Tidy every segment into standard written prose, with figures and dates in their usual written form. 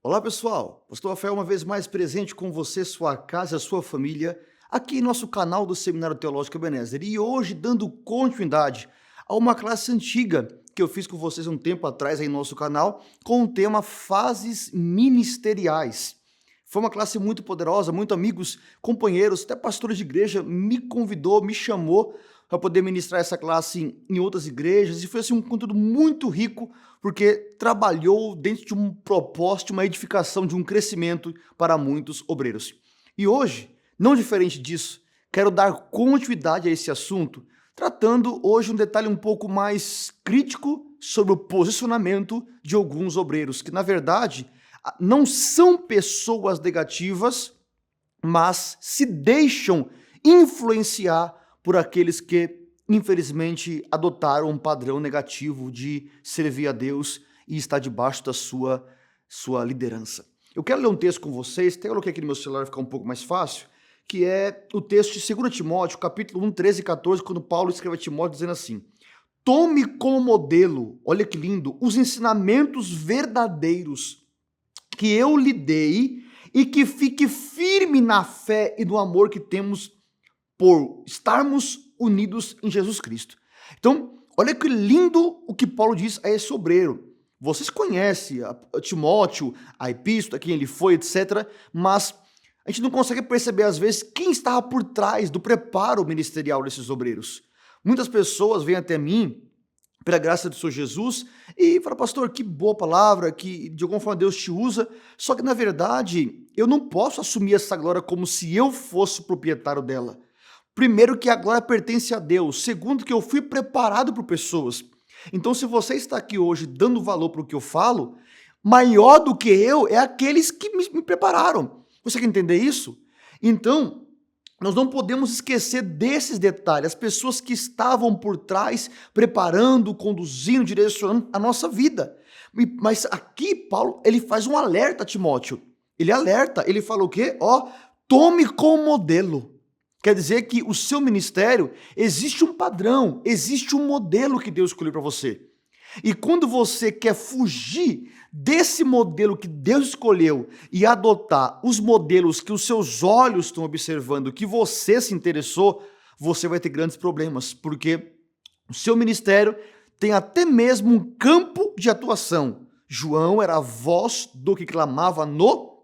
Olá pessoal, Pastor Rafael uma vez mais presente com você, sua casa, sua família, aqui em nosso canal do Seminário Teológico Ebenezer e hoje dando continuidade a uma classe antiga que eu fiz com vocês um tempo atrás aí no nosso canal com o tema Fases Ministeriais. Foi uma classe muito poderosa, muitos amigos, companheiros, até pastores de igreja me convidou, me chamou para poder ministrar essa classe em outras igrejas e foi assim um conteúdo muito rico porque trabalhou dentro de um propósito, uma edificação, de um crescimento para muitos obreiros. E hoje, não diferente disso, quero dar continuidade a esse assunto, tratando hoje um detalhe um pouco mais crítico sobre o posicionamento de alguns obreiros, que na verdade não são pessoas negativas, mas se deixam influenciar por aqueles que, infelizmente, adotaram um padrão negativo de servir a Deus e estar debaixo da sua liderança. Eu quero ler um texto com vocês, até coloquei aqui no meu celular ficar um pouco mais fácil, que é o texto de 2 Timóteo, capítulo 1, 13 e 14, quando Paulo escreve a Timóteo dizendo assim: tome como modelo, olha que lindo, os ensinamentos verdadeiros que eu lhe dei e que fique firme na fé e no amor que temos por estarmos unidos em Jesus Cristo. Então, olha que lindo o que Paulo diz a esse obreiro. Vocês conhecem a Timóteo, a epístola, quem ele foi, etc., mas a gente não consegue perceber, às vezes, quem estava por trás do preparo ministerial desses obreiros. Muitas pessoas vêm até mim, pela graça do Senhor Jesus, e falam: pastor, que boa palavra, que de alguma forma Deus te usa, só que na verdade eu não posso assumir essa glória como se eu fosse o proprietário dela. Primeiro, que a glória pertence a Deus. Segundo, que eu fui preparado por pessoas. Então, se você está aqui hoje dando valor para o que eu falo, maior do que eu é aqueles que me prepararam. Você quer entender isso? Então, nós não podemos esquecer desses detalhes, as pessoas que estavam por trás, preparando, conduzindo, direcionando a nossa vida. Mas aqui, Paulo, ele faz um alerta a Timóteo. Ele alerta, ele fala o quê? Tome como modelo. Quer dizer que o seu ministério, existe um padrão, existe um modelo que Deus escolheu para você. E quando você quer fugir desse modelo que Deus escolheu e adotar os modelos que os seus olhos estão observando, que você se interessou, você vai ter grandes problemas, porque o seu ministério tem até mesmo um campo de atuação. João era a voz do que clamava no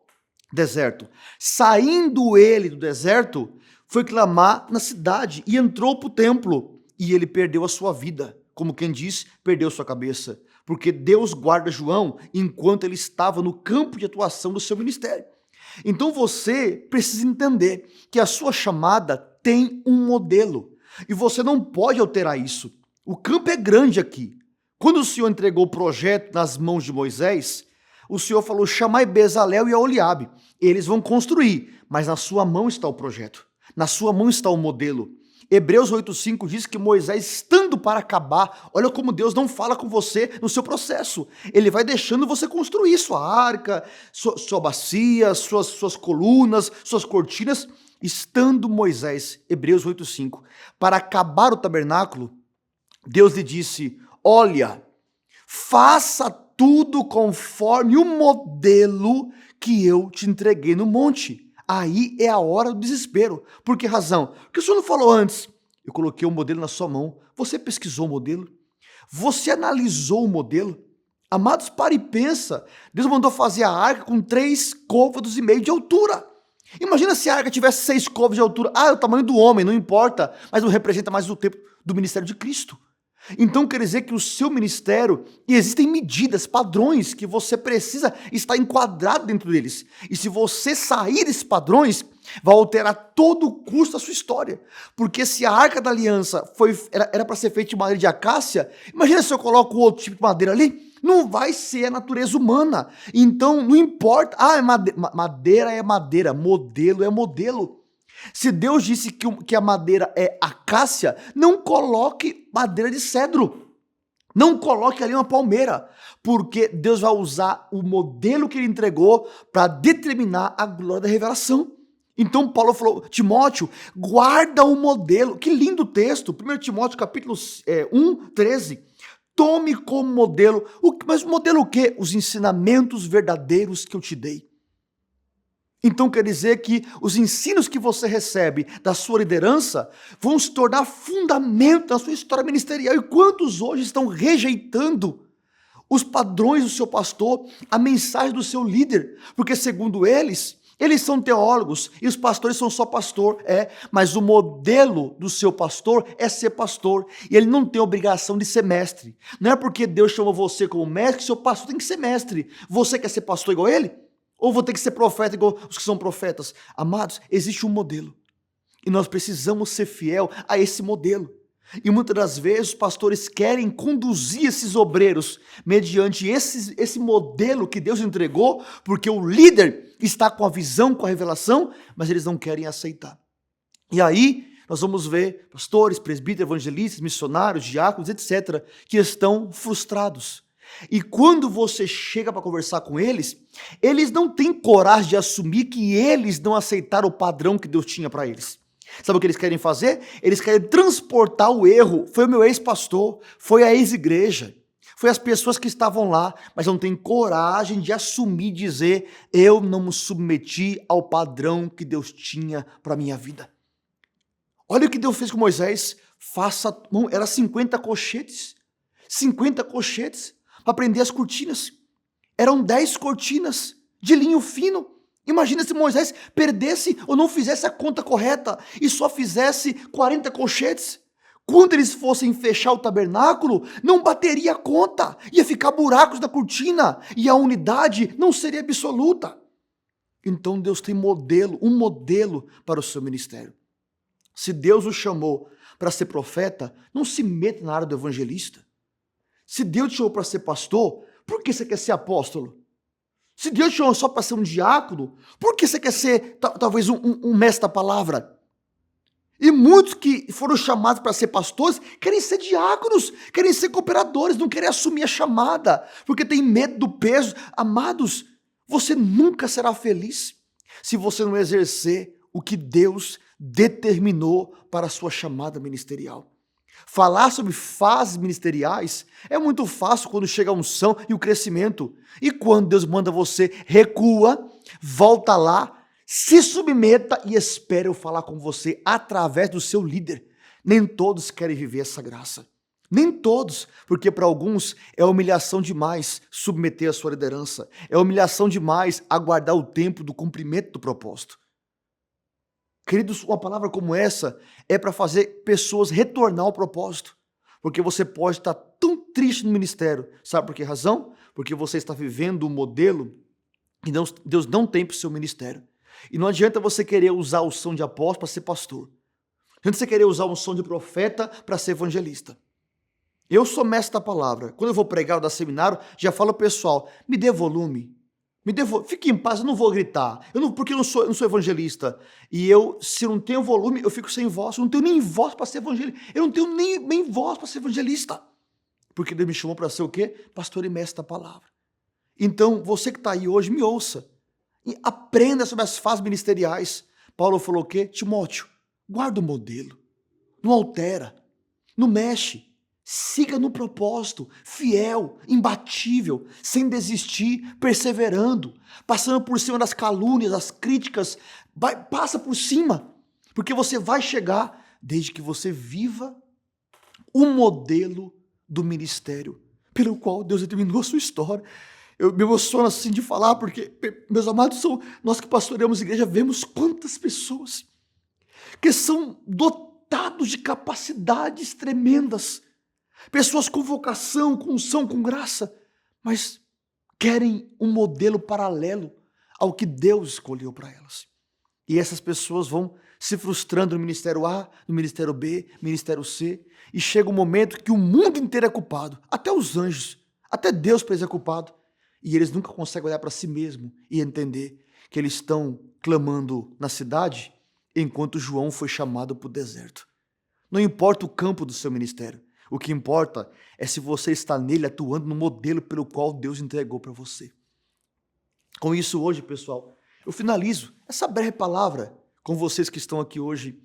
deserto. Saindo ele do deserto, foi clamar na cidade e entrou para o templo e ele perdeu a sua vida. Como quem diz, perdeu sua cabeça. Porque Deus guarda João enquanto ele estava no campo de atuação do seu ministério. Então você precisa entender que a sua chamada tem um modelo. E você não pode alterar isso. O campo é grande aqui. Quando o Senhor entregou o projeto nas mãos de Moisés, o Senhor falou: chamai Bezalel e Aholiabe. Eles vão construir, mas na sua mão está o projeto. Na sua mão está o modelo. Hebreus 8,5 diz que Moisés, estando para acabar, olha como Deus não fala com você no seu processo. Ele vai deixando você construir sua arca, sua bacia, suas colunas, suas cortinas. Estando Moisés, Hebreus 8,5, para acabar o tabernáculo, Deus lhe disse: olha, faça tudo conforme o modelo que eu te entreguei no monte. Aí é a hora do desespero. Por que razão? Porque o Senhor não falou antes: eu coloquei o modelo na sua mão. Você pesquisou o modelo? Você analisou o modelo? Amados, para e pensa. Deus mandou fazer a arca com 3,5 côvados de altura. Imagina se a arca tivesse 6 côvados de altura. É o tamanho do homem, não importa. Mas não representa mais o tempo do ministério de Cristo. Então quer dizer que o seu ministério, e existem medidas, padrões que você precisa estar enquadrado dentro deles. E se você sair desses padrões, vai alterar todo o curso da sua história. Porque se a Arca da Aliança era para ser feita de madeira de acácia, imagina se eu coloco outro tipo de madeira ali, não vai ser a natureza humana. Então não importa, madeira é madeira, modelo é modelo. Se Deus disse que a madeira é acácia, não coloque madeira de cedro. Não coloque ali uma palmeira, porque Deus vai usar o modelo que ele entregou para determinar a glória da revelação. Então Paulo falou: Timóteo, guarda o modelo. Que lindo texto, 1 Timóteo capítulo 1, 13. Tome como modelo, mas modelo o quê? Os ensinamentos verdadeiros que eu te dei. Então quer dizer que os ensinos que você recebe da sua liderança vão se tornar fundamento da sua história ministerial. E quantos hoje estão rejeitando os padrões do seu pastor, a mensagem do seu líder? Porque segundo eles são teólogos e os pastores são só pastor, mas o modelo do seu pastor é ser pastor e ele não tem obrigação de ser mestre. Não é porque Deus chamou você como mestre que seu pastor tem que ser mestre. Você quer ser pastor igual a ele? Ou vou ter que ser profeta igual os que são profetas? Amados, existe um modelo e nós precisamos ser fiel a esse modelo. E muitas das vezes os pastores querem conduzir esses obreiros mediante esse modelo que Deus entregou, porque o líder está com a visão, com a revelação, mas eles não querem aceitar. E aí nós vamos ver pastores, presbíteros, evangelistas, missionários, diáconos, etc., que estão frustrados. E quando você chega para conversar com eles não têm coragem de assumir que eles não aceitaram o padrão que Deus tinha para eles. Sabe o que eles querem fazer? Eles querem transportar o erro. Foi o meu ex-pastor, foi a ex-igreja, foi as pessoas que estavam lá, mas não tem coragem de assumir, dizer, eu não me submeti ao padrão que Deus tinha para minha vida. Olha o que Deus fez com Moisés, era 50 colchetes, para prender as cortinas. Eram 10 cortinas de linho fino. Imagina se Moisés perdesse ou não fizesse a conta correta e só fizesse 40 colchetes. Quando eles fossem fechar o tabernáculo, não bateria a conta, ia ficar buracos na cortina e a unidade não seria absoluta. Então Deus tem um modelo para o seu ministério. Se Deus o chamou para ser profeta, não se meta na área do evangelista. Se Deus te chamou para ser pastor, por que você quer ser apóstolo? Se Deus te chamou só para ser um diácono, por que você quer ser talvez um mestre da palavra? E muitos que foram chamados para ser pastores querem ser diáconos, querem ser cooperadores, não querem assumir a chamada, porque tem medo do peso. Amados, você nunca será feliz se você não exercer o que Deus determinou para a sua chamada ministerial. Falar sobre fases ministeriais é muito fácil quando chega a unção e o crescimento. E quando Deus manda você, recua, volta lá, se submeta e espere eu falar com você através do seu líder. Nem todos querem viver essa graça. Nem todos, porque para alguns é humilhação demais submeter a sua liderança. É humilhação demais aguardar o tempo do cumprimento do propósito. Queridos, uma palavra como essa é para fazer pessoas retornar ao propósito. Porque você pode estar tão triste no ministério. Sabe por que razão? Porque você está vivendo um modelo que Deus não tem para o seu ministério. E não adianta você querer usar o som de apóstolo para ser pastor. Não adianta você querer usar um som de profeta para ser evangelista. Eu sou mestre da palavra. Quando eu vou pregar ou dar seminário, já falo ao pessoal, me dê volume. Fique em paz, eu não vou gritar, porque eu não sou evangelista. E se eu não tenho volume, eu fico sem voz, eu não tenho nem voz para ser evangelista. Eu não tenho nem voz para ser evangelista. Porque Deus me chamou para ser o quê? Pastor e mestre da palavra. Então, você que está aí hoje, me ouça. E aprenda sobre as fases ministeriais. Paulo falou o quê? Timóteo, guarda o modelo. Não altera, não mexe. Siga no propósito, fiel, imbatível, sem desistir, perseverando, passando por cima das calúnias, das críticas, passa por cima, porque você vai chegar desde que você viva o modelo do ministério pelo qual Deus determinou a sua história. Eu me emociono assim de falar, porque, meus amados, nós que pastoreamos a igreja, vemos quantas pessoas que são dotados de capacidades tremendas, pessoas com vocação, com unção, com graça, mas querem um modelo paralelo ao que Deus escolheu para elas. E essas pessoas vão se frustrando no ministério A, no ministério B, ministério C, e chega um momento que o mundo inteiro é culpado, até os anjos, até Deus para eles é culpado, e eles nunca conseguem olhar para si mesmo e entender que eles estão clamando na cidade, enquanto João foi chamado para o deserto. Não importa o campo do seu ministério, o que importa é se você está nele atuando no modelo pelo qual Deus entregou para você. Com isso hoje, pessoal, eu finalizo essa breve palavra com vocês que estão aqui hoje.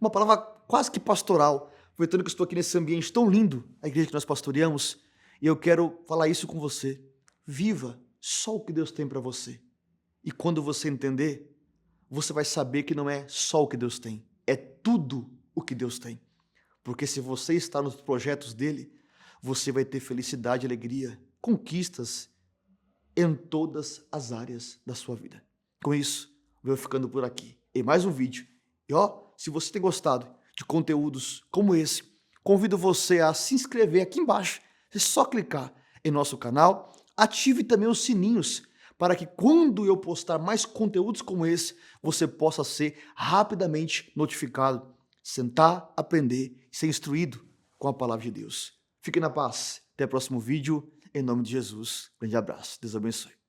Uma palavra quase que pastoral, aproveitando que eu estou aqui nesse ambiente tão lindo, a igreja que nós pastoreamos, E eu quero falar isso com você. Viva só o que Deus tem para você. E quando você entender, você vai saber que não é só o que Deus tem, é tudo o que Deus tem. Porque se você está nos projetos dele, você vai ter felicidade, alegria, conquistas em todas as áreas da sua vida. Com isso, eu vou ficando por aqui em mais um vídeo. E se você tem gostado de conteúdos como esse, convido você a se inscrever aqui embaixo. É só clicar em nosso canal, ative também os sininhos para que quando eu postar mais conteúdos como esse, você possa ser rapidamente notificado, sentar, aprender e ser instruído com a palavra de Deus. Fique na paz. Até o próximo vídeo. Em nome de Jesus. Grande abraço. Deus abençoe.